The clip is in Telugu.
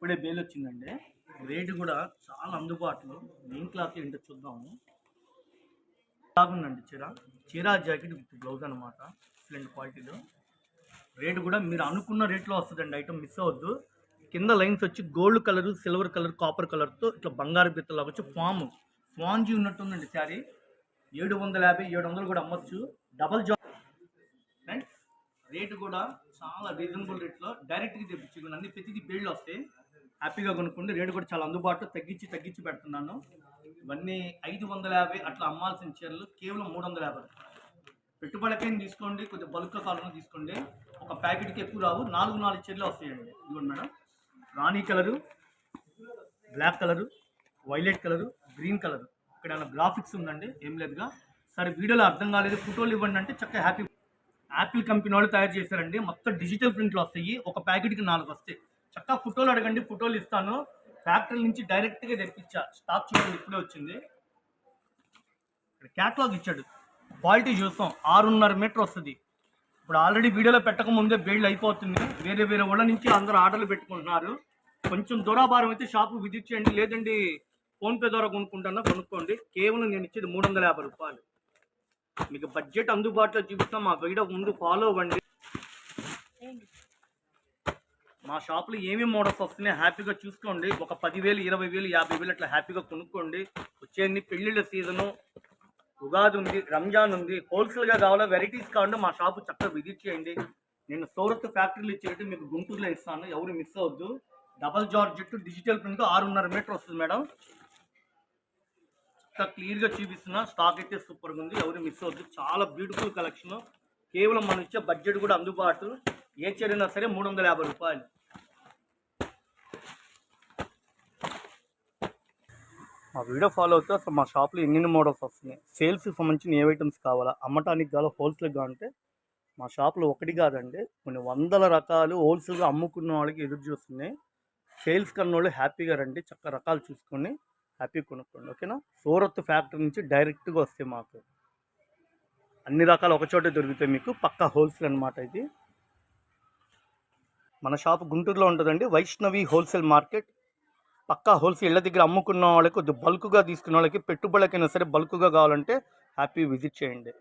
ఇప్పుడే బేల్ వచ్చిందండి. రేటు కూడా చాలా అందుబాటులో. మెయిన్ క్లాత్ ఏంటో చూద్దాము. బాగుందండి చీర జాకెట్ విత్ బ్లౌజ్ అనమాట. ఎక్సలెంట్ క్వాలిటీలో. రేటు కూడా మీరు అనుకున్న రేట్లో వస్తుందండి. ఐటమ్ మిస్ అవ్వద్దు. కింద లైన్స్ వచ్చి gold colour, silver colour, copper కలర్తో ఇట్లా బంగారు బిత్తలాగా వచ్చి స్పాంజీ ఉన్నట్టుందండి శారీ. 750, 700 కూడా అమ్మొచ్చు. Double job friends. రేటు కూడా చాలా రీజనబుల్ రేట్లో డైరెక్ట్గా తెప్పించి అన్ని ప్రతిదీ బేళ్ళు వస్తాయి. హ్యాపీగా కొనుక్కోండి. రేటు కూడా చాలా అందుబాటులో తగ్గించి పెడుతున్నాను. ఇవన్నీ 550 అట్లా అమ్మాల్సిన చీరలు కేవలం 350. పెట్టుబడికైనా తీసుకోండి, కొద్దిగా బల్క్గా కావాలన్నా తీసుకోండి. ఒక ప్యాకెట్కి ఎక్కువ రావు, 4 చీరలు వస్తాయండి. ఇదిగోండి మేడం, రాణి colour, black colour, violet colour, green colour. ఇక్కడ గ్రాఫిక్స్ ఉందండి, ఏం లేదుగా. సరే వీడియోలో అర్థం కాలేదు, ఫోటోలు ఇవ్వండి అంటే చక్కగా యాపిల్ కంపెనీ వాళ్ళు తయారు చేశారండి. మొత్తం డిజిటల్ ప్రింట్లు వస్తాయి. ఒక ప్యాకెట్కి 4 వస్తాయి. చక్కగా ఫోటోలు అడగండి, ఫోటోలు ఇస్తాను. ఫ్యాక్టరీ నుంచి డైరెక్ట్గా తెప్పించా. స్టాక్ చూడండి, ఇప్పుడే వచ్చింది. ఇక్కడ క్యాటలాగ్ ఇచ్చాడు, క్వాలిటీ చూస్తాం. 6.5 మీటర్ వస్తుంది. ఇప్పుడు ఆల్రెడీ వీడియోలో పెట్టక ముందే బేళ్ళు అయిపోతుంది. వేరే ఊళ్ళ నుంచి అందరూ ఆర్డర్లు పెట్టుకుంటున్నారు. కొంచెం దూరాభారం అయితే షాపు విజిట్ చేయండి, లేదండి ఫోన్పే ద్వారా కొనుక్కోండి. కేవలం నేను ఇచ్చేది 350 రూపాయలు. మీకు బడ్జెట్ అందుబాటులో చూపిస్తాం. మా వీడియో ముందు ఫాలో అవ్వండి. మా షాప్లో ఏమేమి మోడల్స్ వస్తున్నాయి హ్యాపీగా చూసుకోండి. ఒక 10,000, 20,000, 50,000 అట్లా హ్యాపీగా కొనుక్కోండి. వచ్చేయండి, పెళ్ళిళ్ళ సీజను, ఉగాది ఉంది, రంజాన్ ఉంది. హోల్సేల్గా కావాలా, వెరైటీస్ కావాలంటే మా షాపు చక్కగా విజిట్ చేయండి. నేను సూరత్ ఫ్యాక్టరీలు ఇచ్చేటి మీకు గుంటూరులో ఇస్తాను, ఎవరు మిస్ అవ్వద్దు. Double georgette digital print 6.5 metre వస్తుంది మేడం. చక్కగా క్లియర్గా చూపిస్తున్నా. స్టాక్ అయితే సూపర్గా ఉంది, ఎవరు మిస్ అవ్వద్దు. చాలా బ్యూటిఫుల్ కలెక్షన్. కేవలం మనం ఇచ్చే బడ్జెట్ కూడా అందుబాటు. ఏ చీరైనా సరే 350 రూపాయలు. మా వీడియో ఫాలో అవుతే అసలు మా షాప్లో ఎన్ని మోడల్స్ వస్తున్నాయి, సేల్స్కి సంబంధించిన ఏ ఐటమ్స్ కావాలా, అమ్మటానికి కావాలా, హోల్సేల్గా అంటే మా షాప్లో ఒకటి కాదండి, కొన్ని 100 రకాలు హోల్సేల్గా అమ్ముకున్న వాళ్ళకి ఎదురు చూస్తున్నాయి. సేల్స్ కన్నా వాళ్ళు హ్యాపీగా రండి, చక్కగా రకాలు చూసుకొని హ్యాపీగా కొనుక్కోండి. ఓకేనా. సూరత్ ఫ్యాక్టరీ నుంచి డైరెక్ట్గా వస్తాయి. మాకు అన్ని రకాలు ఒకచోటే దొరుకుతాయి. మీకు పక్కా హోల్సేల్ అనమాట. ఇది మన షాప్ గుంటూరులో ఉంటుందండి, వైష్ణవి హోల్సేల్ మార్కెట్. పక్కా హోల్సేల్ ఇళ్ళ దగ్గర అమ్ముకున్న వాళ్ళకి, కొద్దిగా బల్క్గా తీసుకున్న వాళ్ళకి, పెట్టుబడులకైనా సరే బల్క్గా కావాలంటే హ్యాపీ విజిట్ చేయండి.